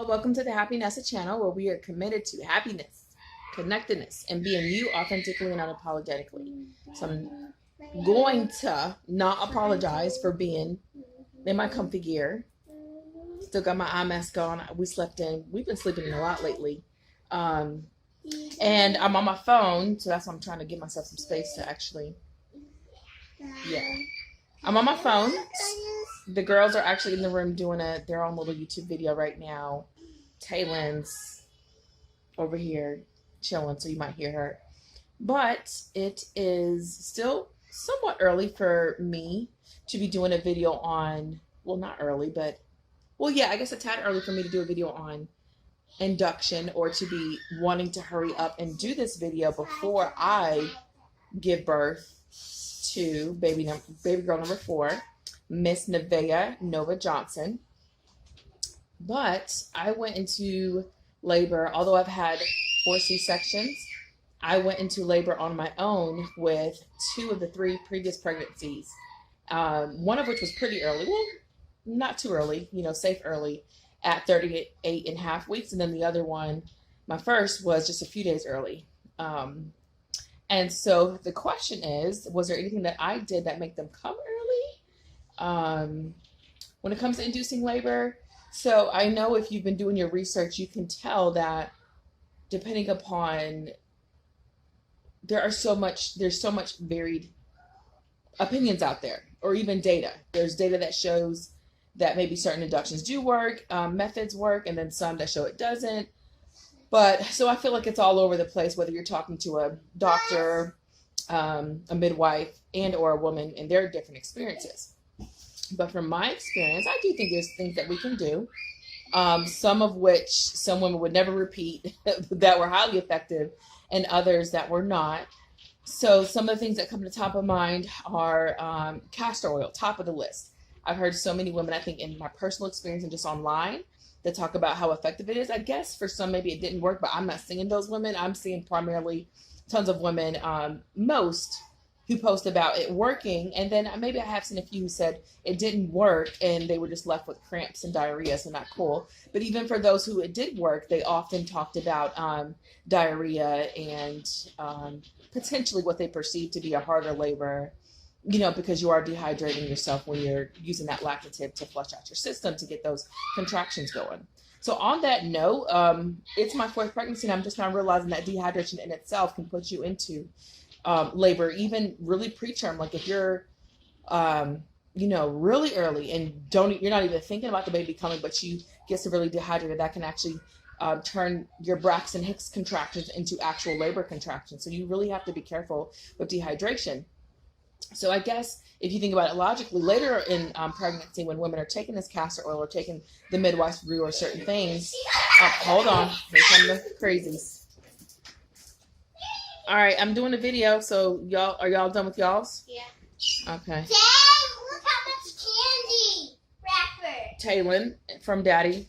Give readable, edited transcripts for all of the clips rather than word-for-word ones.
welcome to the Happy Nessa channel, where we are committed to happiness, connectedness, and being you authentically and unapologetically. So I'm going to not apologize for being in my comfy gear. Still got my eye mask on. We've been sleeping in a lot lately. And I'm on my phone, so that's why I'm trying to give myself some space to actually, I'm on my phone. The girls are actually in the room doing their own little YouTube video right now. Taylin's over here chilling, so you might hear her. But it is still somewhat early for me to be doing a video on, well, not early, but, well, yeah, I guess a tad early for me to do a video on induction, or to be wanting to hurry up and do this video before I give birth to baby girl number 4, Miss Nevaeh Nova Johnson. But I went into labor, although I've had 4 C-sections, I went into labor on my own with 2 of the 3 previous pregnancies. One of which was pretty early. Well, not too early, safe early, at 38.5 weeks. And then the other one, my first, was just a few days early. And so the question is, was there anything that I did that made them come early? When it comes to inducing labor? So I know if you've been doing your research, you can tell that depending upon, there's so much varied opinions out there, or even data. There's data that shows that maybe certain inductions do work, methods work, and then some that show it doesn't. But so I feel like it's all over the place, whether you're talking to a doctor, a midwife, and or a woman, and their different experiences. But from my experience, I do think there's things that we can do, some of which some women would never repeat that were highly effective, and others that were not. So some of the things that come to the top of mind are castor oil, top of the list. I've heard so many women, I think in my personal experience and just online, that talk about how effective it is. I guess for some, maybe it didn't work, but I'm not seeing those women. I'm seeing primarily tons of women, most who post about it working. And then maybe I have seen a few who said it didn't work and they were just left with cramps and diarrhea, so not cool. But even for those who it did work, they often talked about diarrhea and potentially what they perceive to be a harder labor, because you are dehydrating yourself when you're using that lactative to flush out your system to get those contractions going. So on that note, it's my 4th pregnancy, and I'm just now realizing that dehydration in itself can put you into labor, even really preterm. Like if you're, really early and you're not even thinking about the baby coming, but you get severely dehydrated, that can actually turn your Braxton Hicks contractions into actual labor contractions. So you really have to be careful with dehydration. So I guess if you think about it logically, later in pregnancy, when women are taking this castor oil or taking the midwife's brew or certain things, hold on, here come the crazies. All right, I'm doing a video, so are y'all done with y'all's? Yeah. Okay. Dad, look how much candy wrapper. Taylin from Daddy.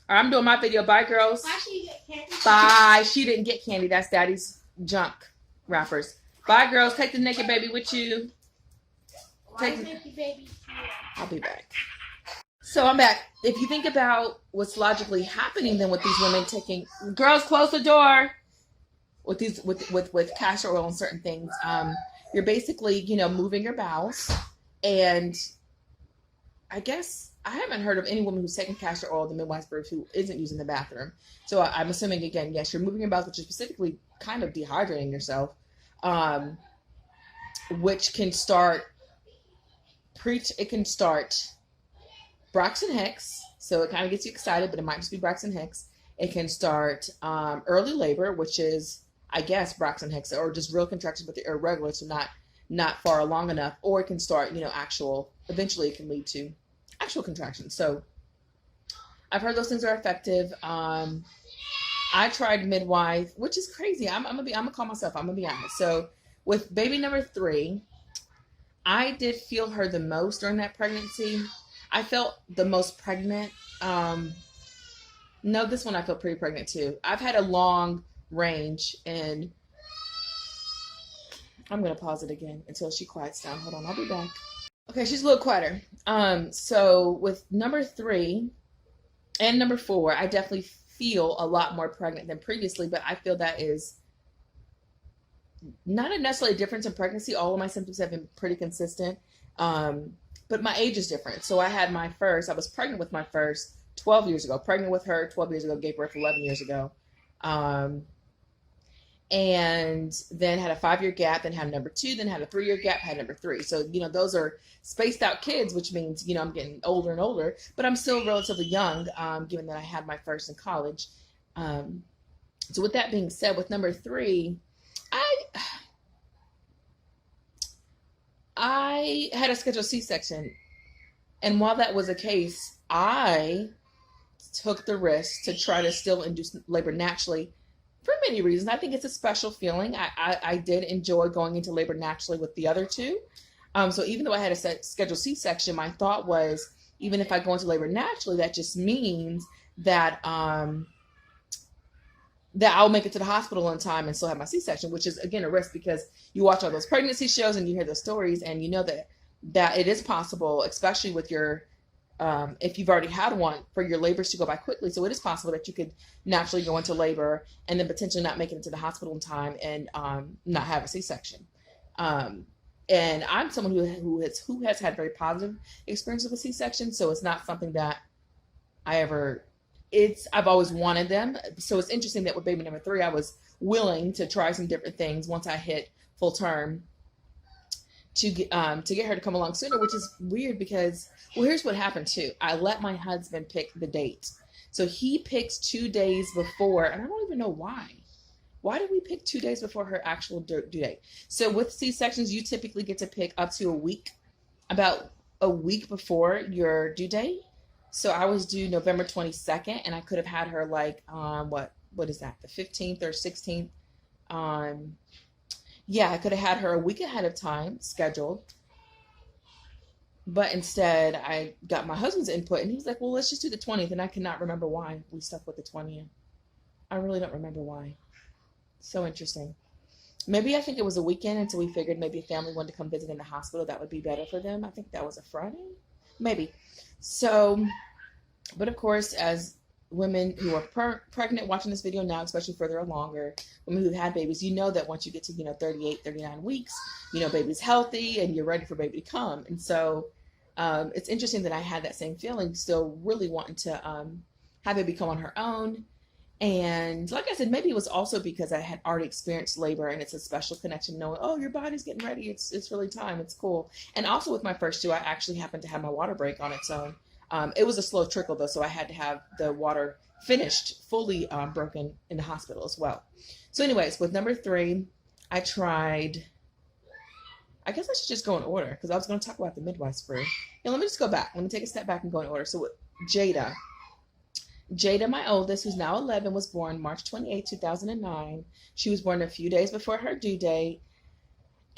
All right, I'm doing my video. Bye, girls. Why should you get candy? Bye. She didn't get candy. That's Daddy's junk wrappers. Bye, girls. Take the naked baby with you. Naked baby? I'll be back. So I'm back. If you think about what's logically happening then with these women taking, girls, close the door. With these, with castor oil and certain things, you're basically, moving your bowels. And I guess I haven't heard of any woman who's taken castor oil, the midwife's brew, who isn't using the bathroom. So I'm assuming, again, yes, you're moving your bowels, which is specifically kind of dehydrating yourself, which can start Braxton Hicks. So it kind of gets you excited, but it might just be Braxton Hicks. It can start early labor, which is, I guess, Braxton Hicks, or just real contractions, but they're irregular, so not far along enough. Or it can start, eventually it can lead to actual contractions. So I've heard those things are effective. I tried midwife, which is crazy. I'm gonna call myself, I'm gonna be honest. So with baby number 3, I did feel her the most during that pregnancy. I felt the most pregnant. No, this one I feel pretty pregnant too. I've had a long range, and I'm going to pause it again until she quiets down. Hold on, I'll be back. Okay, she's a little quieter. So with number 3, And number 4, I definitely feel a lot more pregnant than previously, but I feel that is not a necessarily difference in pregnancy. All of my symptoms have been pretty consistent. But my age is different. So I was pregnant with my first 12 years ago, pregnant with her 12 years ago, gave birth 11 years ago. And then had a 5-year gap, then had number 2, then had a 3-year gap, had number 3. So, those are spaced out kids, which means, I'm getting older and older, but I'm still relatively young, given that I had my first in college. So with that being said, with number 3, I had a scheduled C-section. And while that was the case, I took the risk to try to still induce labor naturally for many reasons. I think it's a special feeling. I did enjoy going into labor naturally with the other 2. So even though I had a scheduled C-section, my thought was, even if I go into labor naturally, that just means that that I'll make it to the hospital in time and still have my C-section, which is, again, a risk because you watch all those pregnancy shows and you hear those stories and you know that it is possible, especially with your, if you've already had one, for your labors to go by quickly. So it is possible that you could naturally go into labor and then potentially not make it into the hospital in time and not have a C-section. And I'm someone who has had very positive experiences with C-section, so it's not something that I've always wanted them. So it's interesting that with baby number 3, I was willing to try some different things once I hit full term to get her to come along sooner, which is weird because, well, here's what happened too. I let my husband pick the date. So he picks 2 days before, and I don't even know why. Why did we pick 2 days before her actual due date? So with C-sections, you typically get to pick up to about a week before your due date. So I was due November 22nd, and I could have had her what is that, the 15th or 16th? Yeah, I could have had her a week ahead of time scheduled. But instead, I got my husband's input, and he's like, well, let's just do the 20th. And I cannot remember why we stuck with the 20th. I really don't remember why. So interesting. Maybe I think it was a weekend until we figured maybe a family wanted to come visit in the hospital. That would be better for them. I think that was a Friday. Maybe. So, but of course, as women who are pregnant watching this video now, especially further along, or women who've had babies, you know that once you get to 38, 39 weeks, baby's healthy and you're ready for baby to come. And so it's interesting that I had that same feeling, still really wanting to have baby come on her own. And like I said, maybe it was also because I had already experienced labor, and it's a special connection knowing, oh, your body's getting ready, it's really time, it's cool. And also with my first 2, I actually happened to have my water break on its own. It was a slow trickle though, so I had to have the water finished, fully broken in the hospital as well. So anyways, with number 3, I tried, I guess I should just go in order because I was going to talk about the midwife spree. Let me just go back. Let me take a step back and go in order. So with Jada, my oldest, who's now 11, was born March 28, 2009. She was born a few days before her due date.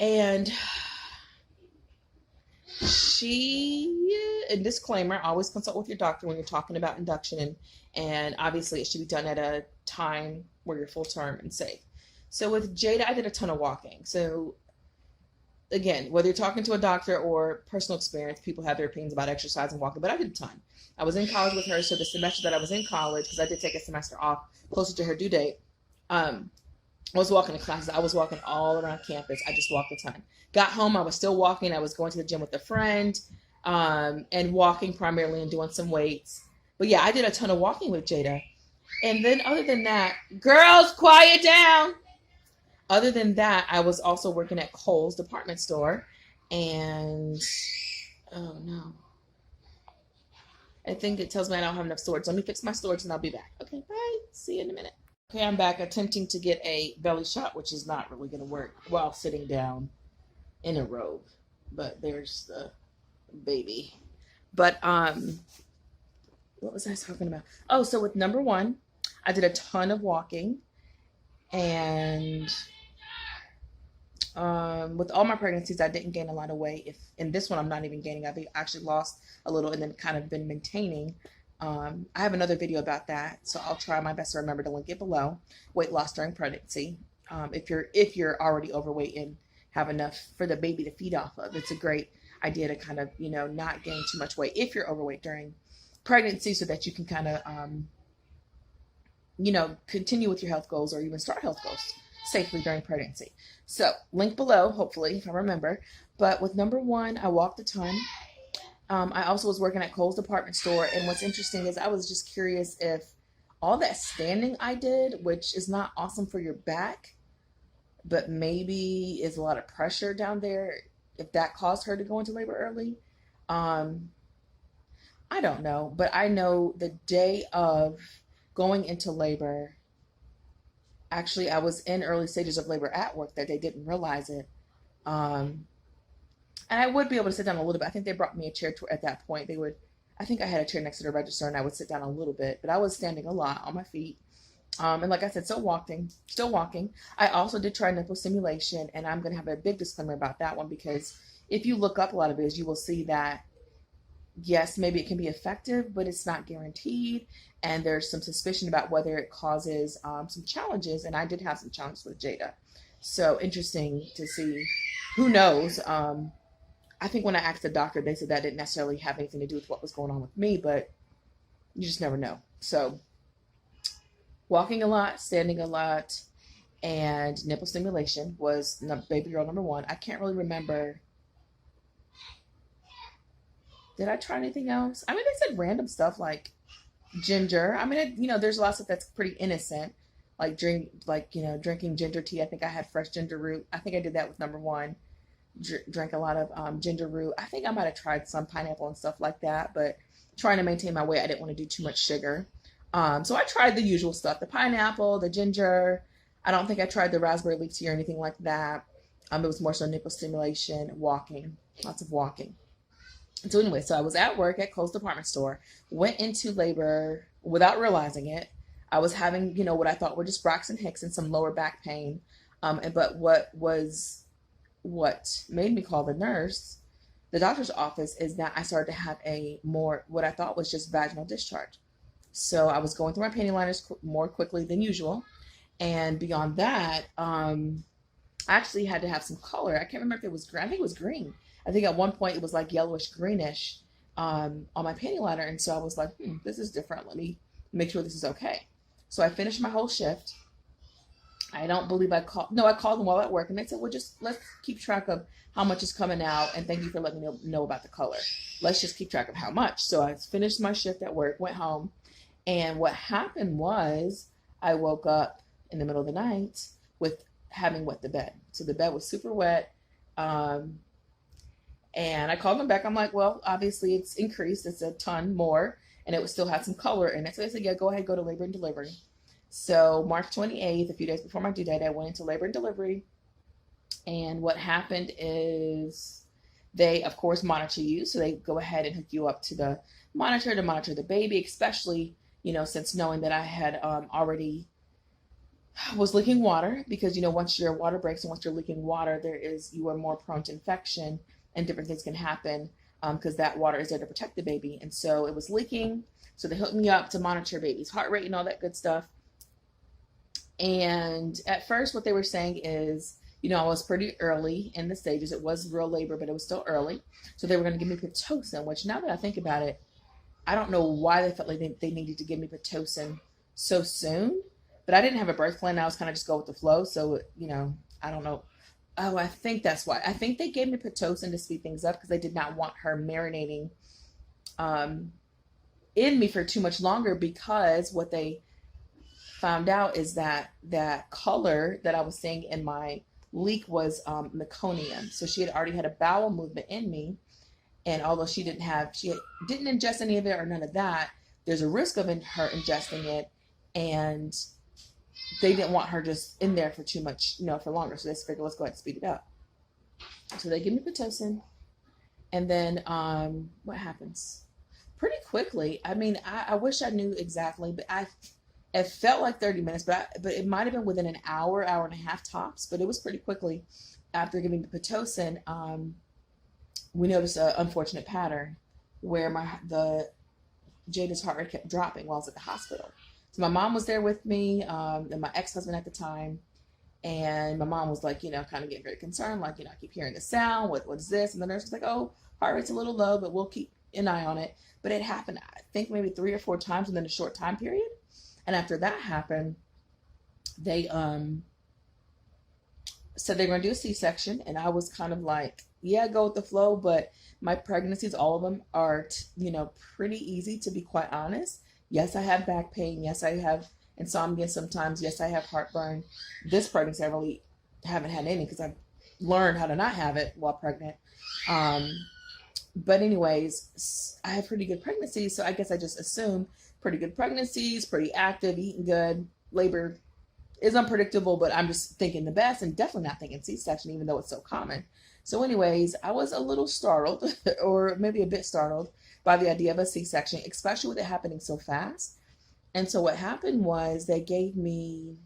And a disclaimer, always consult with your doctor when you're talking about induction, and obviously it should be done at a time where you're full term and safe. So with Jada, I did a ton of walking. So again, whether you're talking to a doctor or personal experience, people have their opinions about exercise and walking, but I did a ton. I was in college with her, so the semester that I was in college, because I did take a semester off closer to her due date, I was walking to classes. I was walking all around campus. I just walked a ton. Got home, I was still walking. I was going to the gym with a friend, and walking primarily and doing some weights. But yeah, I did a ton of walking with Jada. And then other than that, girls, quiet down. Other than that, I was also working at Kohl's department store, and oh no. I think it tells me I don't have enough storage. Let me fix my storage and I'll be back. Okay, bye. See you in a minute. Okay, I'm back attempting to get a belly shot, which is not really going to work while sitting down in a robe. But there's the baby. But what was I talking about? Oh, so with number 1, I did a ton of walking, and with all my pregnancies, I didn't gain a lot of weight. If in this one, I'm not even gaining. I've actually lost a little and then kind of been maintaining. I have another video about that, so I'll try my best to remember to link it below. Weight loss during pregnancy. If you're already overweight and have enough for the baby to feed off of, it's a great idea to kind of not gain too much weight if you're overweight during pregnancy so that you can kind of, continue with your health goals or even start health goals safely during pregnancy. So link below, hopefully, if I remember. But with number one, I walked a ton. I also was working at Kohl's department store. And what's interesting is I was just curious if all that standing I did, which is not awesome for your back, but maybe is a lot of pressure down there, if that caused her to go into labor early. Um, I don't know, but I know the day of going into labor, actually, I was in early stages of labor at work that they didn't realize it. Um, and I would be able to sit down a little bit. I think they brought me a chair at that point. I think I had a chair next to the register and I would sit down a little bit, but I was standing a lot on my feet. And like I said, still walking. I also did try nipple stimulation, and I'm going to have a big disclaimer about that one because if you look up a lot of videos, you will see that yes, maybe it can be effective, but it's not guaranteed. And there's some suspicion about whether it causes some challenges. And I did have some challenges with Jada. So interesting to see. Who knows? I think when I asked the doctor, they said that didn't necessarily have anything to do with what was going on with me, but you just never know. So walking a lot, standing a lot, and nipple stimulation was baby girl number one. I can't really remember. Did I try anything else? I mean, they said random stuff like ginger. I mean, there's a lot of stuff that's pretty innocent, like drinking ginger tea. I think I had fresh ginger root. I think I did that with number one. Drank a lot of ginger root. I think I might have tried some pineapple and stuff like that, but trying to maintain my weight, I didn't want to do too much sugar. So I tried the usual stuff, the pineapple, the ginger. I don't think I tried the raspberry leaf tea or anything like that. It was more so nipple stimulation, walking, lots of walking. So anyway, so I was at work at Kohl's department store, went into labor without realizing it. I was having, what I thought were just Braxton Hicks and some lower back pain. But what made me call the doctor's office, is that I started to have what I thought was just vaginal discharge. So I was going through my panty liners more quickly than usual. And beyond that, I actually had to have some color. I can't remember if it was green. I think it was green. I think at one point it was like yellowish greenish on my panty liner. And so I was like, this is different. Let me make sure this is okay. So I finished my whole shift. I don't believe I called them while at work, and they said, well, just let's keep track of how much is coming out, and thank you for letting me know about the color. Let's just keep track of how much. So I finished my shift at work, went home, and what happened was I woke up in the middle of the night with having wet the bed. So the bed was super wet, and I called them back. I'm like, well, obviously it's increased. It's a ton more, and it would still have some color in it. So they said, yeah, go ahead, go to labor and delivery. So March 28th, a few days before my due date, I went into labor and delivery. And what happened is they, of course, monitor you. So they go ahead and hook you up to the monitor to monitor the baby, especially, since knowing that I had already was leaking water, because, once your water breaks and once you're leaking water, you are more prone to infection and different things can happen because that water is there to protect the baby. And so it was leaking. So they hooked me up to monitor baby's heart rate and all that good stuff. And at first what they were saying is, I was pretty early in the stages. It was real labor, but it was still early. So they were going to give me Pitocin, which now that I think about it, I don't know why they felt like they needed to give me Pitocin so soon. But I didn't have a birth plan. I was kind of just go with the flow. So, I don't know. Oh, I think that's why. I think they gave me Pitocin to speed things up because they did not want her marinating in me for too much longer, because what they found out is that that color that I was seeing in my leak was meconium. So she had already had a bowel movement in me, and although she didn't ingest any of it or none of that, there's a risk of her ingesting it, and they didn't want her just in there for too much, for longer. So they figured, let's go ahead and speed it up. So they give me Pitocin, and then what happens? Pretty quickly. I mean, I wish I knew exactly, but it felt like 30 minutes, but it might have been within an hour and a half tops, but it was pretty quickly after giving the Pitocin. We noticed an unfortunate pattern where Jada's heart rate kept dropping while I was at the hospital. So my mom was there with me, and my ex-husband at the time, and my mom was like, kind of getting very concerned, like, I keep hearing the sound. What's this? And the nurse was like, oh, heart rate's a little low, but we'll keep an eye on it. But it happened, I think, maybe 3 or 4 times within a short time period. And after that happened, they said they're going to do a C-section, and I was kind of like, yeah, go with the flow. But my pregnancies, all of them are, pretty easy, to be quite honest. Yes, I have back pain. Yes, I have insomnia sometimes. Yes, I have heartburn. This pregnancy, I really haven't had any because I've learned how to not have it while pregnant. But anyways, I have pretty good pregnancies, so I guess I just assume pretty good pregnancies, pretty active, eating good, labor is unpredictable, but I'm just thinking the best and definitely not thinking C-section, even though it's so common. So anyways, I was a little startled or maybe a bit startled by the idea of a C-section, especially with it happening so fast. And so what happened was they gave me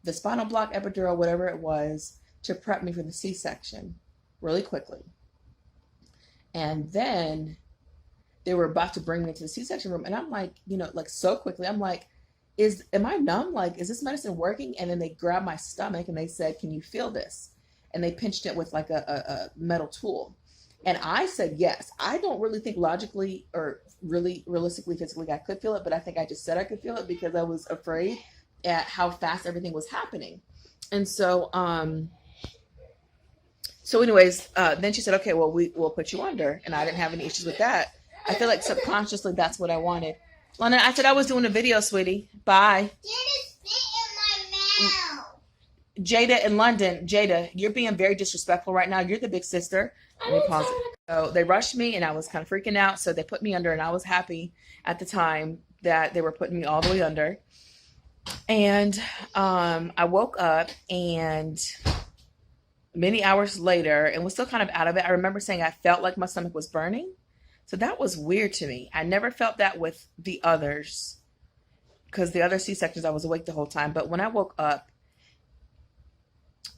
the spinal block, epidural, whatever it was, to prep me for the C-section really quickly. And then they were about to bring me to the C-section room. And I'm like, like so quickly, I'm like, am I numb? Like, is this medicine working? And then they grabbed my stomach and they said, can you feel this? And they pinched it with like a metal tool. And I said, yes. I don't really think logically or really realistically, physically, I could feel it. But I think I just said I could feel it because I was afraid at how fast everything was happening. And so, anyways, then she said, okay, well, we'll put you under. And I didn't have any issues with that. I feel like subconsciously that's what I wanted. London, I said I was doing a video, sweetie. Bye. Jada spit in my mouth. Jada in London. Jada, you're being very disrespectful right now. You're the big sister. Let me pause it. So they rushed me and I was kind of freaking out. So they put me under and I was happy at the time that they were putting me all the way under. And I woke up and many hours later and was still kind of out of it. I remember saying I felt like my stomach was burning. So that was weird to me. I never felt that with the others because the other C-sections I was awake the whole time. But when I woke up,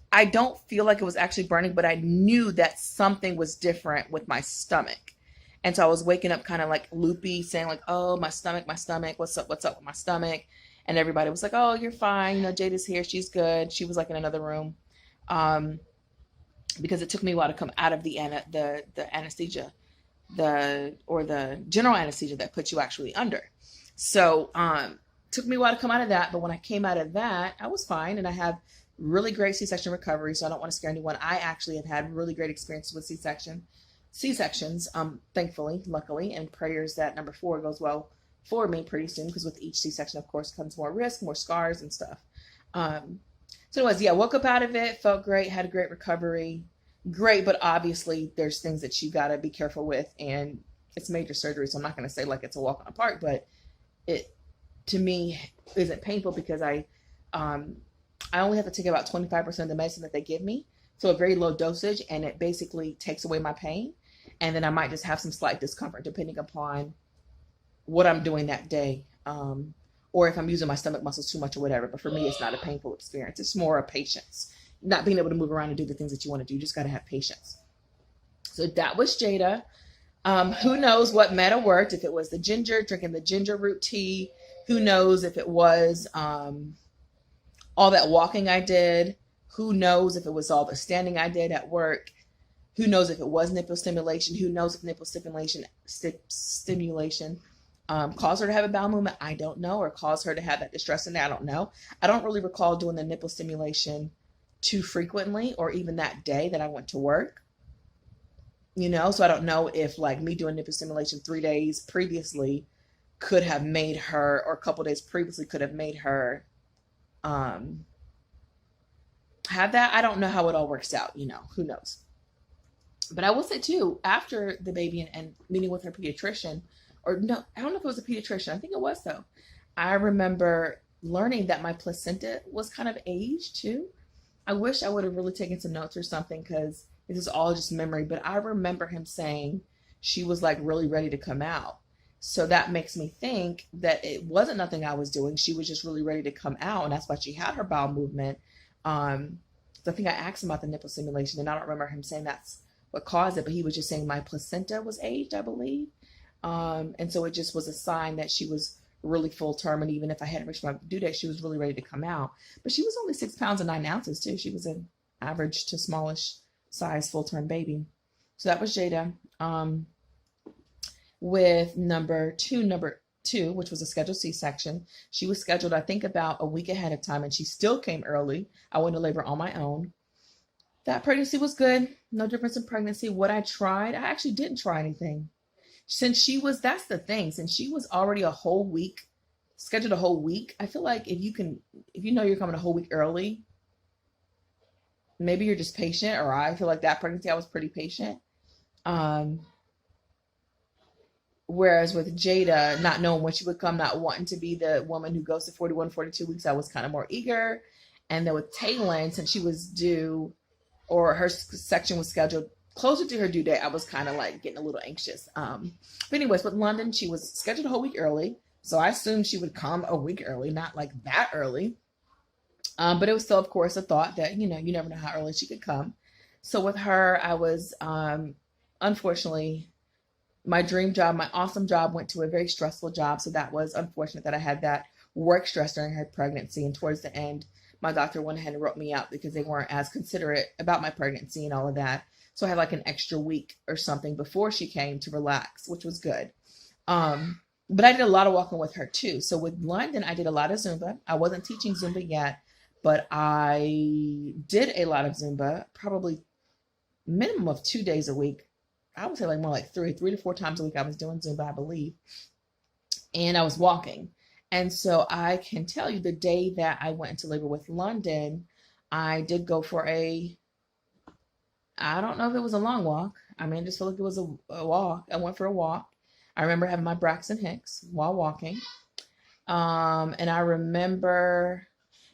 I don't feel like it was actually burning, but I knew that something was different with my stomach. And so I was waking up kind of like loopy, saying like, oh, my stomach, what's up with my stomach? And everybody was like, oh, you're fine. Jada's here. She's good. She was like in another room. Because it took me a while to come out of the anesthesia, the general anesthesia that puts you actually under. So took me a while to come out of that. But when I came out of that, I was fine. And I have really great C-section recovery. So I don't want to scare anyone. I actually have had really great experiences with C-sections, thankfully, luckily, and prayers that number 4 goes well for me pretty soon. Because with each C-section, of course, comes more risk, more scars and stuff. So anyways, yeah, woke up out of it, felt great, had a great recovery. Great, but obviously there's things that you got to be careful with, and it's major surgery, so I'm not going to say like it's a walk in the park, but it, to me, isn't painful because I only have to take about 25% of the medicine that they give me, so a very low dosage, and it basically takes away my pain, and then I might just have some slight discomfort depending upon what I'm doing that day, or if I'm using my stomach muscles too much or whatever. But for me, it's not a painful experience. It's more a patience. Not being able to move around and do the things that you want to do. You just got to have patience. So that was Jada. Who knows what meta worked? If it was the ginger, drinking the ginger root tea. Who knows if it was all that walking I did. Who knows if it was all the standing I did at work. Who knows if it was nipple stimulation. Who knows if nipple stimulation caused her to have a bowel movement? I don't know. Or caused her to have that distress in there? I don't know. I don't really recall doing the nipple stimulation too frequently or even that day that I went to work, so I don't know if like me doing nipple stimulation 3 days previously could have made her, or a couple days previously could have made her have that. I don't know how it all works out, who knows. But I will say too, after the baby and meeting with her pediatrician, or no, I don't know if it was a pediatrician, I think it was though, I remember learning that my placenta was kind of aged too. I wish I would have really taken some notes or something because this is all just memory, but I remember him saying she was like really ready to come out. So that makes me think that it wasn't nothing I was doing. She was just really ready to come out, and that's why she had her bowel movement. So I think I asked him about the nipple stimulation, and I don't remember him saying that's what caused it, but he was just saying my placenta was aged, I believe. And so it just was a sign that she was really full term, and even if I hadn't reached my due date, she was really ready to come out. But she was only 6 pounds and 9 ounces too. She was an average to smallish size full term baby. So that was Jada. With number two, which was a scheduled C-section. She was scheduled, I think, about a week ahead of time, and she still came early. I went to labor on my own. That pregnancy was good. No difference in pregnancy. What I tried, I actually didn't try anything. Since she was, that's the thing, since she was already a whole week, scheduled a whole week, I feel like if you know you're coming a whole week early, maybe you're just patient, or I feel like that pregnancy I was pretty patient. Um, Whereas with Jada, not knowing when she would come, not wanting to be the woman who goes to 41, 42 weeks, I was kind of more eager. And then with Taylor, since she was due, or her section was scheduled closer to her due date, I was kind of like getting a little anxious. But anyways, with London, she was scheduled a whole week early. So I assumed she would come a week early, not like that early. But it was still, of course, a thought that, you never know how early she could come. So with her, I was, unfortunately, my dream job, my awesome job went to a very stressful job. So that was unfortunate that I had that work stress during her pregnancy. And towards the end, my doctor went ahead and wrote me out because they weren't as considerate about my pregnancy and all of that. So I had like an extra week or something before she came to relax, which was good. But I did a lot of walking with her too. So with London, I did a lot of Zumba. I wasn't teaching Zumba yet, but I did a lot of Zumba, probably minimum of 2 days a week. I would say like more like three to four times a week I was doing Zumba, I believe. And I was walking. And so I can tell you the day that I went into labor with London, I did go for I don't know if it was a long walk. I mean, I just feel like it was a walk. I went for a walk. I remember having my Braxton Hicks while walking. And I remember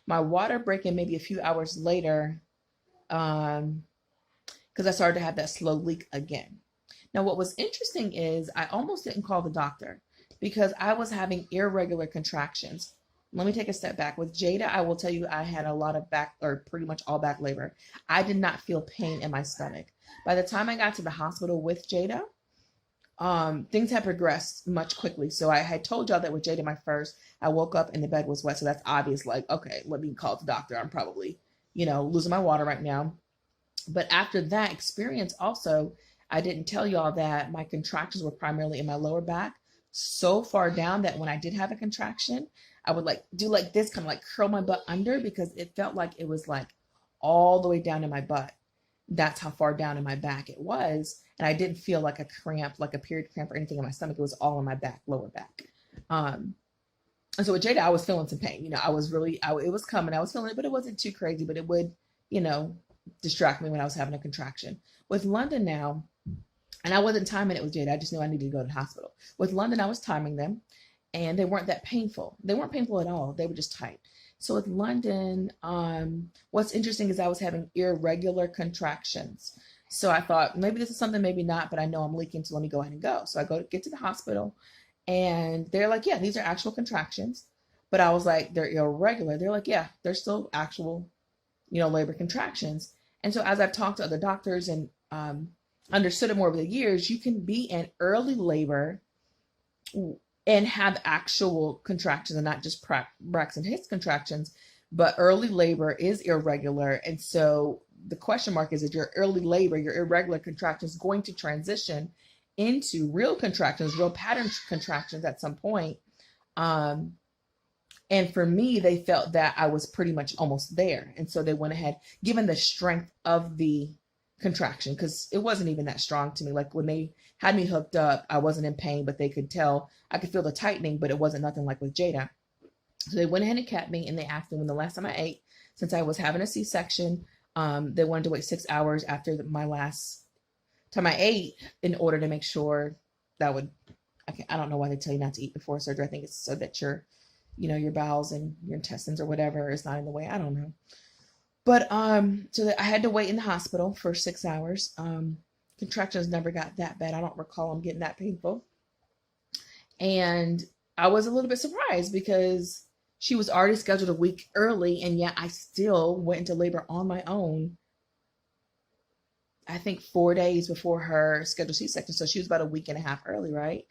my water breaking maybe a few hours later, because I started to have that slow leak again. Now, what was interesting is I almost didn't call the doctor because I was having irregular contractions. Let me take a step back. With Jada, I will tell you I had a lot of back, or pretty much all back labor. I did not feel pain in my stomach. By the time I got to the hospital with Jada, things had progressed much quickly. So I had told y'all that with Jada, my first, I woke up and the bed was wet. So that's obvious. Like, okay, let me call the doctor. I'm probably, losing my water right now. But after that experience also, I didn't tell y'all that my contractions were primarily in my lower back, so far down that when I did have a contraction, I would like do like this, kind of like curl my butt under because it felt like it was like all the way down in my butt. That's how far down in my back it was. And I didn't feel like a cramp, like a period cramp or anything in my stomach. It was all in my back, lower back. And so with Jada, I was feeling some pain. I was really, it was coming. I was feeling it, but it wasn't too crazy, but it would, distract me when I was having a contraction. With London now, and I wasn't timing it with Jada. I just knew I needed to go to the hospital. With London, I was timing them, and they weren't that painful. They weren't painful at all. They were just tight. So with London, what's interesting is I was having irregular contractions. So I thought maybe this is something, maybe not, but I know I'm leaking, so let me go ahead and go. So I get to the hospital, and they're like, yeah, these are actual contractions. But I was like, they're irregular. They're like, yeah, they're still actual, labor contractions. And so as I've talked to other doctors and understood it more over the years, you can be in early labor and have actual contractions and not just Braxton Hicks contractions, but early labor is irregular. And so the question mark is your early labor, your irregular contractions going to transition into real contractions, real pattern contractions at some point. And for me, they felt that I was pretty much almost there. And so they went ahead, given the strength of the contraction, because it wasn't even that strong to me. Like when they had me hooked up, I wasn't in pain, but they could tell, I could feel the tightening, but it wasn't nothing like with Jada. So they went ahead and kept me, and they asked me when the last time I ate, since I was having a C-section, they wanted to wait 6 hours after my last time I ate in order to make sure that I don't know why they tell you not to eat before surgery. I think it's so that your bowels and your intestines or whatever is not in the way. I don't know. But so I had to wait in the hospital for 6 hours. Contractions never got that bad. I don't recall them getting that painful. And I was a little bit surprised because she was already scheduled a week early, and yet I still went into labor on my own, I think 4 days before her scheduled C-section. So she was about a week and a half early, right?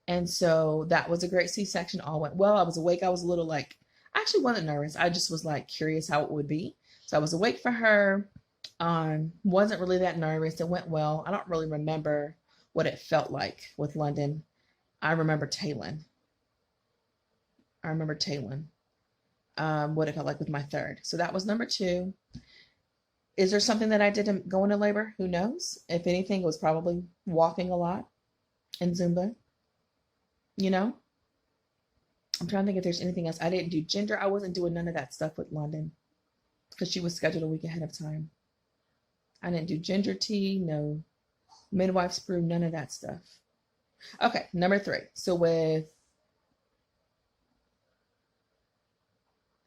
And so that was a great C-section. All went well. I was awake. I was a little I actually wasn't nervous. I just was curious how it would be. So I was awake for her. Wasn't really that nervous. It went well. I don't really remember what it felt like with London. I remember Talon. I remember Talon. What it felt like with my third. So that was number 2. Is there something that I did to go into labor? Who knows? If anything, it was probably walking a lot and Zumba. You know, I'm trying to think if there's anything else. I didn't do gender. I wasn't doing none of that stuff with London because she was scheduled a week ahead of time. I didn't do ginger tea, no midwife's brew, none of that stuff. Okay, number 3. So with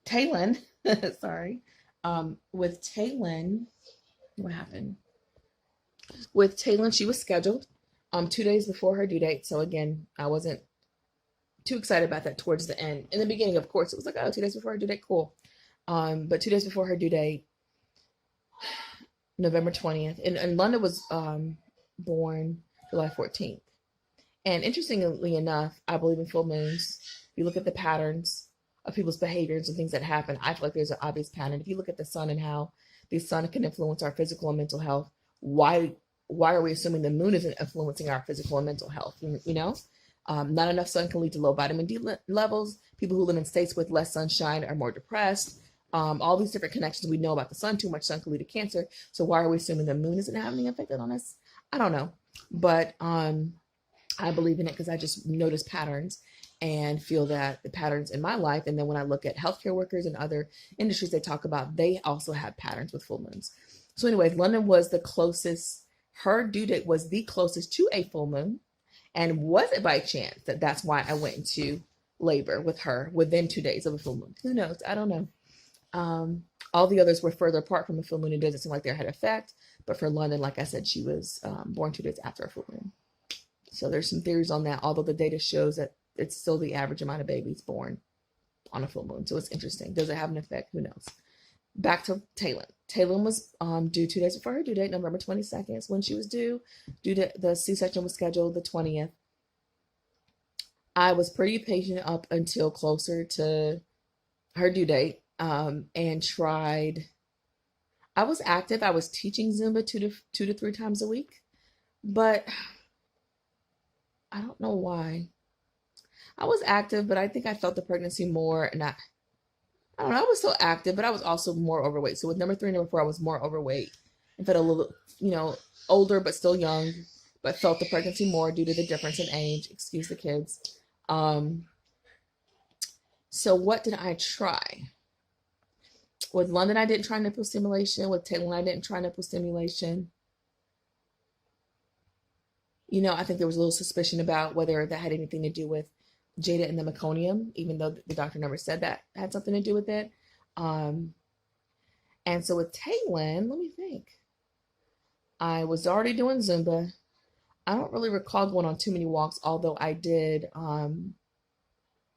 Talon, sorry, with Talon, what happened? With Talon, she was scheduled 2 days before her due date. So again, I wasn't too excited about that towards the end. In the beginning, of course, it was like, oh, 2 days before her due date, cool. But 2 days before her due date, November 20th, and London was born July 14th. And interestingly enough, I believe in full moons. If you look at the patterns of people's behaviors and things that happen, I feel like there's an obvious pattern. If you look at the sun and how the sun can influence our physical and mental health, why are we assuming the moon isn't influencing our physical and mental health? You know, not enough sun can lead to low vitamin D levels. People who live in states with less sunshine are more depressed. All these different connections we know about the sun. Too much sun can lead to cancer. So why are we assuming the moon isn't having an effect on us? I don't know, but I believe in it because I just notice patterns and feel that the patterns in my life. And then when I look at healthcare workers and other industries they talk about, they also have patterns with full moons. So anyways, London was the closest, her due date was the closest to a full moon. And was it by chance that that's why I went into labor with her within 2 days of a full moon? Who knows? I don't know. All the others were further apart from the full moon. It doesn't seem like they had effect. But for London, like I said, she was born 2 days after a full moon. So there's some theories on that, although the data shows that it's still the average amount of babies born on a full moon. So it's interesting. Does it have an effect? Who knows? Back to Talon. Talon was due 2 days before her due date, November 22nd is when she was due. Due to the C-section was scheduled the 20th. I was pretty patient up until closer to her due date and tried. I was active. I was teaching Zumba two to three times a week, but I don't know why. I was active, but I think I felt the pregnancy more, and I don't know. I was still active, but I was also more overweight. So with number 3 and number 4, I was more overweight and felt a little, older, but still young, but felt the pregnancy more due to the difference in age. Excuse the kids. So what did I try? With London, I didn't try nipple stimulation. With Taylor, I didn't try nipple stimulation. I think there was a little suspicion about whether that had anything to do with Jada and the meconium, even though the doctor never said that had something to do with it. And so with Taylin, let me think. I was already doing Zumba. I don't really recall going on too many walks, although I did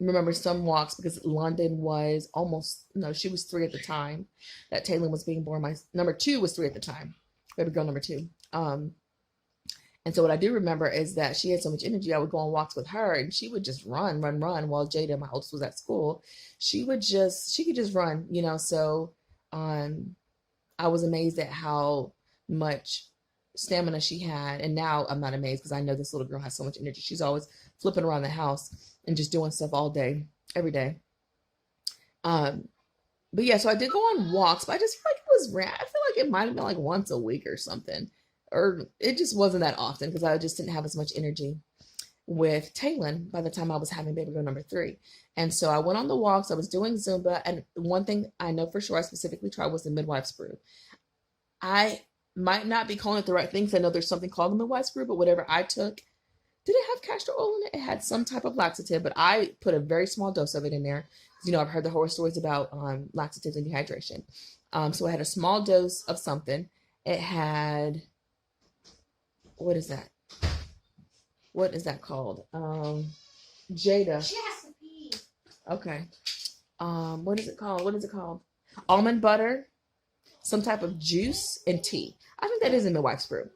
remember some walks because London was she was 3 at the time that Taylin was being born. My number 2 was 3 at the time. Baby girl number 2. And so what I do remember is that she had so much energy. I would go on walks with her and she would just run while Jada, my oldest, was at school. She could just run, so I was amazed at how much stamina she had. And now I'm not amazed because I know this little girl has so much energy. She's always flipping around the house and just doing stuff all day, every day. But yeah, so I did go on walks, but I just feel like it was rare. I feel like it might have been like once a week or something. Or it just wasn't that often because I just didn't have as much energy with Taylin by the time I was having baby girl number 3. And so I went on the walks. I was doing Zumba. And one thing I know for sure I specifically tried was the midwife's brew. I might not be calling it the right things. I know there's something called the midwife's brew, but whatever I took, did it have castor oil in it? It had some type of laxative, but I put a very small dose of it in there. I've heard the horror stories about laxatives and dehydration. So I had a small dose of something. It had... What is that? What is that called? Jada. She has to pee. Okay. What is it called? Almond butter, some type of juice, and tea. I think that is in midwife's brew.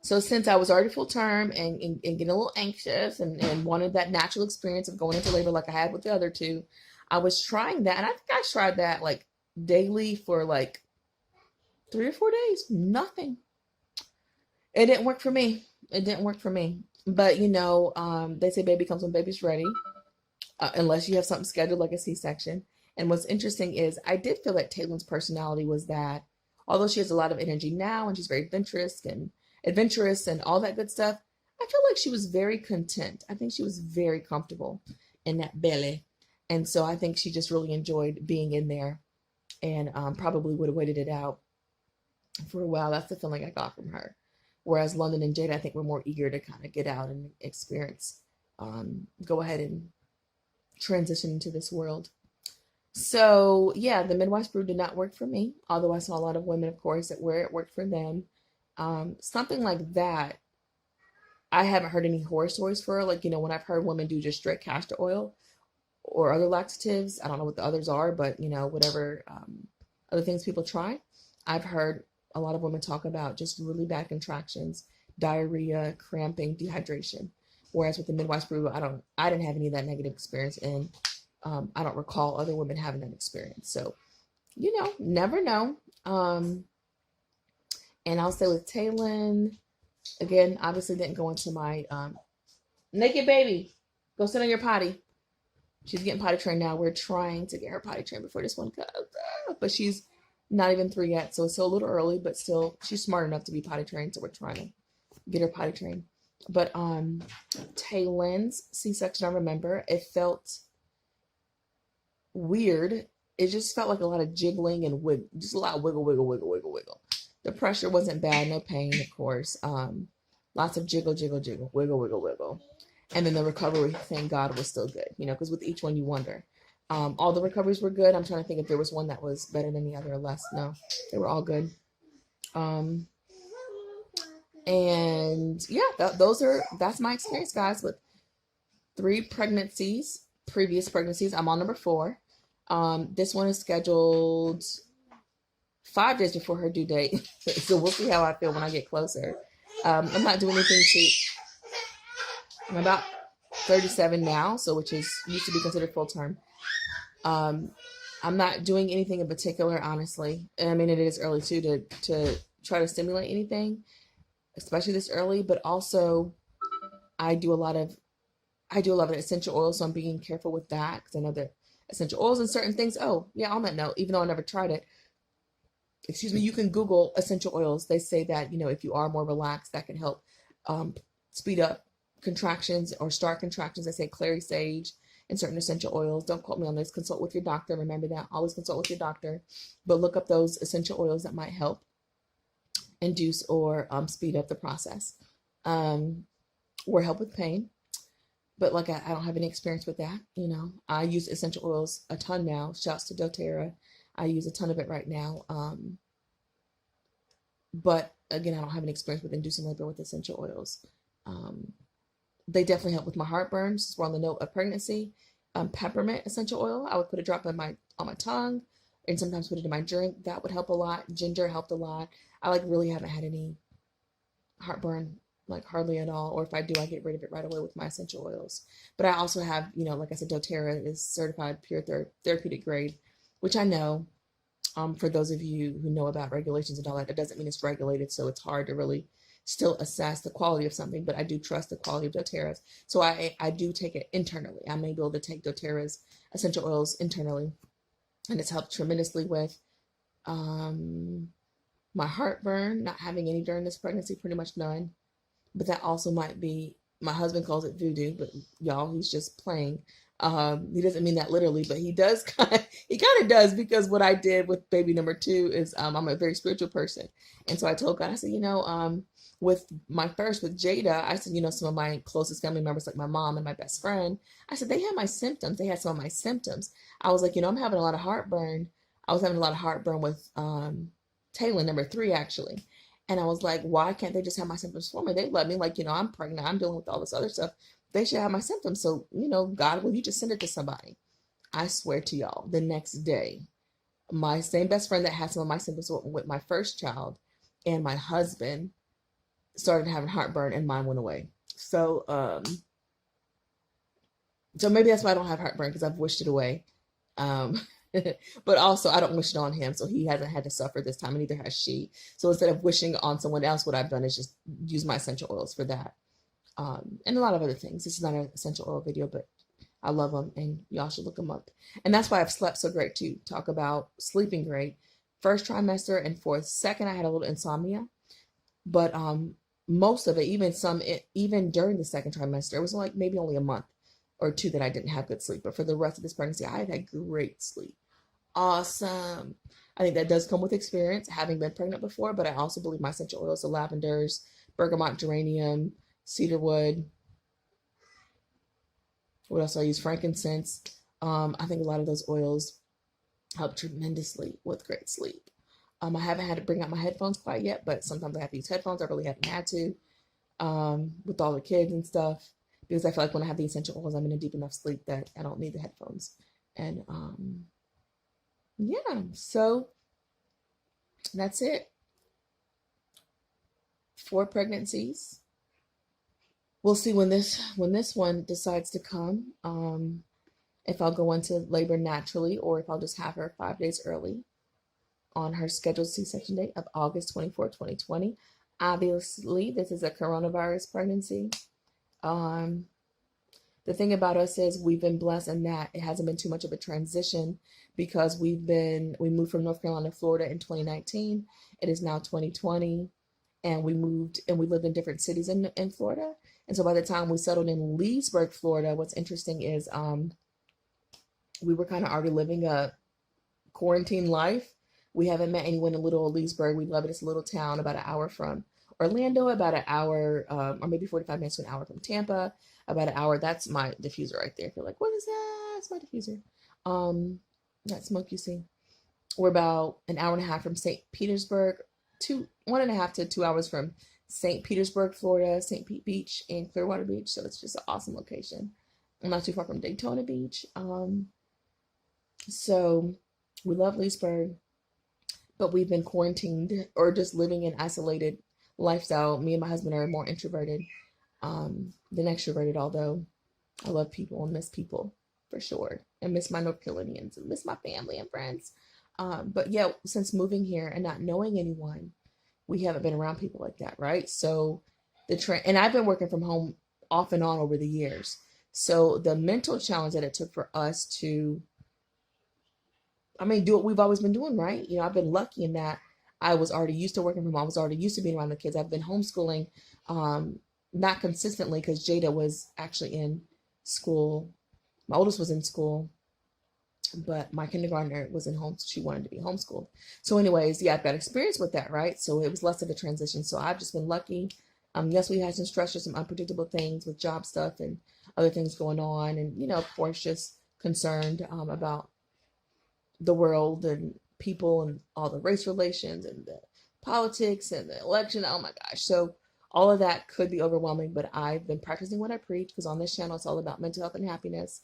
So since I was already full term and getting a little anxious and wanted that natural experience of going into labor like I had with the other 2, I was trying that. And I think I tried that like daily for like 3 or 4 days. Nothing. It didn't work for me. But they say baby comes when baby's ready, unless you have something scheduled like a C-section. And what's interesting is I did feel that Taylor's personality was that, although she has a lot of energy now and she's very adventurous and all that good stuff, I feel like she was very content. I think she was very comfortable in that belly. And so I think she just really enjoyed being in there, and probably would have waited it out for a while. That's the feeling I got from her. Whereas London and Jada, I think, were more eager to kind of get out and experience, go ahead and transition into this world. So yeah, the midwife's brew did not work for me, although I saw a lot of women, of course, that where it worked for them. Something like that, I haven't heard any horror stories for. Like, when I've heard women do just straight castor oil or other laxatives, I don't know what the others are, but whatever other things people try, I've heard a lot of women talk about just really bad contractions, diarrhea, cramping, dehydration. Whereas with the midwife's brew, I didn't have any of that negative experience, and I don't recall other women having that experience. So, never know. And I'll say with Taylin, again, obviously didn't go into my naked baby. Go sit on your potty. She's getting potty trained now. We're trying to get her potty trained before this one comes. But she's not even 3 yet, so it's still a little early, but still she's smart enough to be potty trained, so we're trying to get her potty trained. But Taylin's C-section, I remember, it felt weird. It just felt like a lot of jiggling and just a lot of wiggle, wiggle, wiggle, wiggle, wiggle. The pressure wasn't bad, no pain, of course. Lots of jiggle, jiggle, jiggle, wiggle, wiggle, wiggle. And then the recovery, thank God, was still good, because with each one you wonder. All the recoveries were good. I'm trying to think if there was one that was better than the other or less. No, they were all good. And yeah, that's my experience, guys, with 3 previous pregnancies. I'm on number 4. This one is scheduled 5 days before her due date. So we'll see how I feel when I get closer. I'm not doing anything cheap. I'm about 37 now, so which is used to be considered full term. I'm not doing anything in particular, honestly. I mean, it is early too to try to stimulate anything, especially this early. But also, I do a lot of essential oils, so I'm being careful with that because I know that essential oils and certain things. Oh yeah, on that note, even though I never tried it, excuse me, you can Google essential oils. They say that if you are more relaxed, that can help speed up contractions or start contractions. They say clary sage and certain essential oils. Don't quote me on this. Consult with your doctor. Remember that. Always consult with your doctor. But look up those essential oils that might help induce or speed up the process, or help with pain. But like I don't have any experience with that. I use essential oils a ton now. Shouts to doTERRA. I use a ton of it right now. But again, I don't have any experience with inducing labor with essential oils. They definitely help with my heartburn. Since we're on the note of pregnancy, peppermint essential oil, I would put a drop on my tongue, and sometimes put it in my drink. That would help a lot. Ginger helped a lot. I really haven't had any heartburn, like hardly at all. Or if I do, I get rid of it right away with my essential oils. But I also have, like I said, doTERRA is certified pure therapeutic grade, which I know. For those of you who know about regulations and all that, it doesn't mean it's regulated, so it's hard to really still assess the quality of something, but I do trust the quality of doTERRA's. So I do take it internally. I may be able to take doTERRA's essential oils internally, and it's helped tremendously with my heartburn, not having any during this pregnancy, pretty much none. But that also might be, my husband calls it voodoo, but y'all, he's just playing. He doesn't mean that literally, but he kind of does, because what I did with baby number 2 is I'm a very spiritual person. And so I told God, I said, with Jada, I said, some of my closest family members, like my mom and my best friend, I said, they had my symptoms. They had some of my symptoms. I was like, I'm having a lot of heartburn. I was having a lot of heartburn with Taylor, number 3, actually. And I was like, why can't they just have my symptoms for me? They love me. Like, I'm pregnant. I'm dealing with all this other stuff. They should have my symptoms. So, God, will you just send it to somebody? I swear to y'all, the next day, my same best friend that had some of my symptoms with my first child and my husband started having heartburn, and mine went away. So, so maybe that's why I don't have heartburn, because I've wished it away. But also I don't wish it on him, so he hasn't had to suffer this time, and neither has she. So instead of wishing on someone else, what I've done is just use my essential oils for that. and a lot of other things. This is not an essential oil video, but I love them, and y'all should look them up. And that's why I've slept so great too. Talk about sleeping great. First trimester and fourth. Second, I had a little insomnia, but most of it, even during the second trimester, it was like maybe only a month or two that I didn't have good sleep. But for the rest of this pregnancy, I had great sleep. Awesome. I think that does come with experience, having been pregnant before, but I also believe my essential oils, the lavenders, bergamot, geranium, cedarwood. What else do I use? Frankincense. I think a lot of those oils help tremendously with great sleep. I haven't had to bring out my headphones quite yet, but sometimes I have to use headphones. I really haven't had to with all the kids and stuff, because I feel like when I have the essential oils, I'm in a deep enough sleep that I don't need the headphones. And yeah, so that's it. 4 pregnancies. We'll see when this one decides to come. If I'll go into labor naturally or if I'll just have her 5 days early on her scheduled C-section date of August 24, 2020. Obviously, this is a coronavirus pregnancy. The thing about us is we've been blessed in that it hasn't been too much of a transition, because we moved from North Carolina to Florida in 2019. It is now 2020, and we moved and we lived in different cities in Florida. And so by the time we settled in Leesburg, Florida, what's interesting is we were kind of already living a quarantine life. We haven't met anyone in little old Leesburg. We love it. It's a little town about an hour from Orlando, about an hour or maybe 45 minutes to an hour from Tampa, about an hour. That's my diffuser right there. If you're like, what is that? It's my diffuser. That smoke you see. We're about an hour and a half from St. Petersburg, 1.5 to 2 hours from St. Petersburg, Florida, St. Pete Beach, and Clearwater Beach. So it's just an awesome location. I'm not too far from Daytona Beach. So we love Leesburg, but we've been quarantined or just living an isolated lifestyle. Me and my husband are more introverted than extroverted, although I love people and miss people for sure, and miss my North Carolinians and miss my family and friends. But yeah, since moving here and not knowing anyone, we haven't been around people like that, right? So and I've been working from home off and on over the years. So the mental challenge that it took for us to, do what we've always been doing, right? I've been lucky in that I was already used to working from home. I was already used to being around the kids. I've been homeschooling, not consistently, because Jada was actually in school. My oldest was in school, but my kindergartner was in home. She wanted to be homeschooled. So anyways, yeah, I've got experience with that, right? So it was less of a transition. So I've just been lucky. Yes, we had some stressors, some unpredictable things with job stuff and other things going on. And, of course, just concerned about the world and people and all the race relations and the politics and the election. Oh my gosh. So all of that could be overwhelming, but I've been practicing what I preach, because on this channel, it's all about mental health and happiness.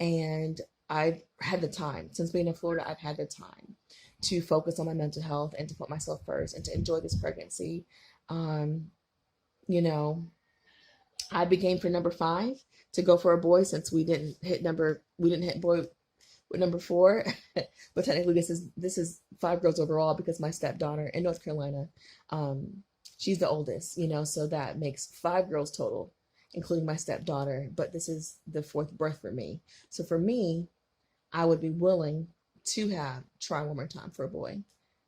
And I've had the time, since being in Florida, I've had the time to focus on my mental health and to put myself first and to enjoy this pregnancy. I began for number 5 to go for a boy, since we didn't hit boy with number 4. But technically this is 5 girls overall, because my stepdaughter in North Carolina, she's the oldest, so that makes 5 girls total, including my stepdaughter. But this is the 4th birth for me. So for me, I would be willing to try one more time for a boy.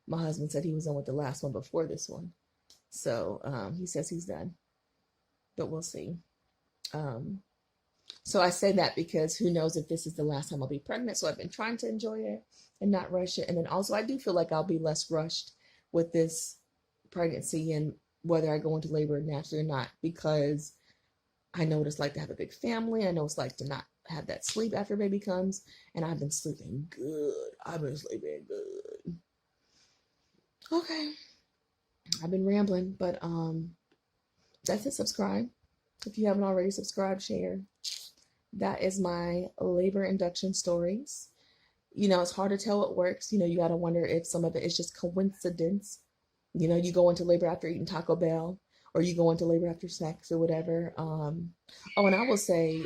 My husband said he was done with the last one before this one. So he says he's done, but we'll see. So I say that because who knows if this is the last time I'll be pregnant. So I've been trying to enjoy it and not rush it. And then also I do feel like I'll be less rushed with this pregnancy, and whether I go into labor naturally or not, because I know what it's like to have a big family. I know what it's like to not have that sleep after baby comes. And I've been sleeping good. I've been sleeping good. Okay. I've been rambling, but that's it. Subscribe if you haven't already. Subscribe, share. That is my labor induction stories. It's hard to tell what works. You got to wonder if some of it is just coincidence. You go into labor after eating Taco Bell, or you go into labor after sex or whatever. And I will say,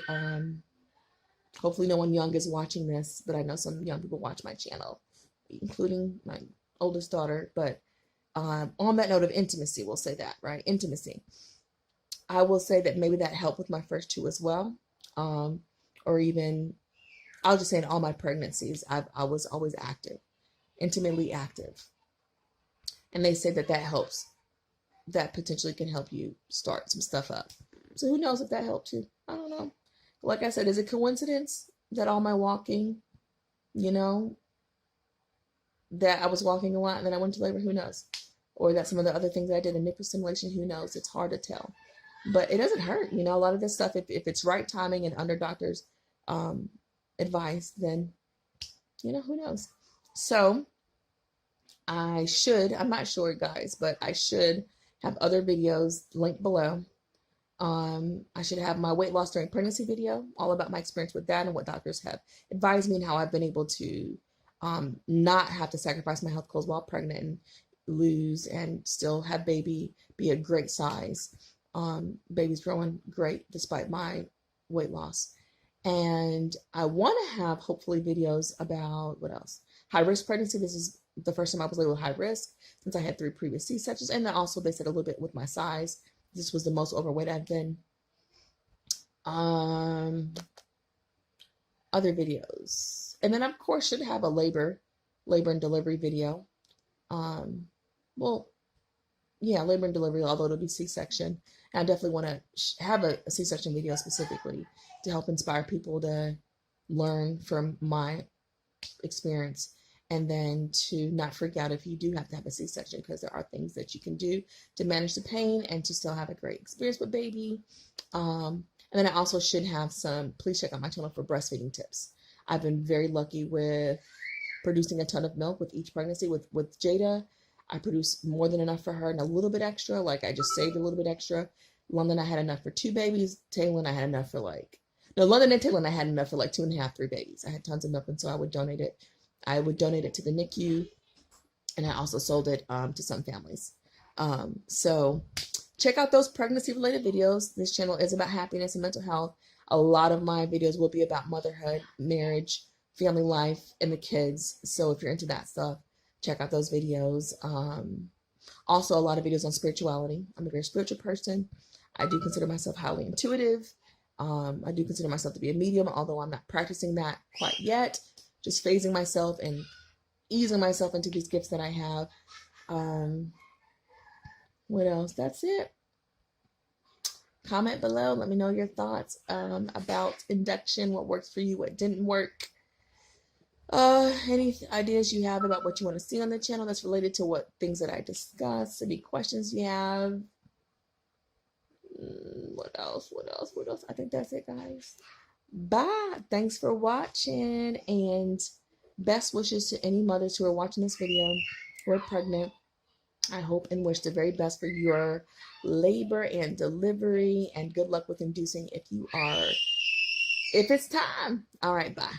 hopefully no one young is watching this, but I know some young people watch my channel, including my oldest daughter. But on that note of intimacy, we'll say that, right? Intimacy. I will say that maybe that helped with my first two as well. Um, or even, I'll just say in all my pregnancies, I was always active, intimately active. And they say that that helps, that potentially can help you start some stuff up. So who knows if that helped too? I don't know. Like I said, is it coincidence that all my walking, you know, that I was walking a lot and then I went to labor? Who knows? Or that some of the other things I did in nipple stimulation, who knows? It's hard to tell. But it doesn't hurt, you know, a lot of this stuff, if it's right timing and under doctor's um, advice, then, you know, who knows? So I'm not sure, guys, but I should have other videos linked below. I should have my weight loss during pregnancy video, all about my experience with that and what doctors have advised me and how I've been able to not have to sacrifice my health goals while pregnant and lose and still have baby be a great size. Baby's growing great despite my weight loss. And I want to have hopefully videos about what else? High risk pregnancy. This is the first time I was labeled high risk since I had 3 previous C-sections. And then also they said a little bit with my size. This was the most overweight I've been. Other videos. And then of course should have a labor and delivery video. Well, yeah, labor and delivery, although it'll be C-section. And I definitely want to have a C-section video specifically to help inspire people to learn from my experience, and then to not freak out if you do have to have a C-section, because there are things that you can do to manage the pain and to still have a great experience with baby. And then I also should have some, please check out my channel for breastfeeding tips. I've been very lucky with producing a ton of milk with each pregnancy. With Jada, I produced more than enough for her and a little bit extra. Like I just saved a little bit extra. London, I had enough for 2 babies. Taylor, I had enough for London and Taylor, I had enough for 2.5, 3 babies. I had tons of milk, and so I would donate it. I would donate it to the NICU, and I also sold it to some families. So check out those pregnancy-related videos. This channel is about happiness and mental health. A lot of my videos will be about motherhood, marriage, family life, and the kids. So if you're into that stuff, check out those videos. Also, a lot of videos on spirituality. I'm a very spiritual person. I do consider myself highly intuitive. I do consider myself to be a medium, although I'm not practicing that quite yet. Just phasing myself and easing myself into these gifts that I have. What else? That's it. Comment below. Let me know your thoughts about induction, what works for you, what didn't work. Any ideas you have about what you want to see on the channel that's related to what things that I discussed, any questions you have. What else? I think that's it, guys. Bye. Thanks for watching, and best wishes to any mothers who are watching this video who are pregnant. I hope and wish the very best for your labor and delivery, and good luck with inducing if it's time. All right, bye.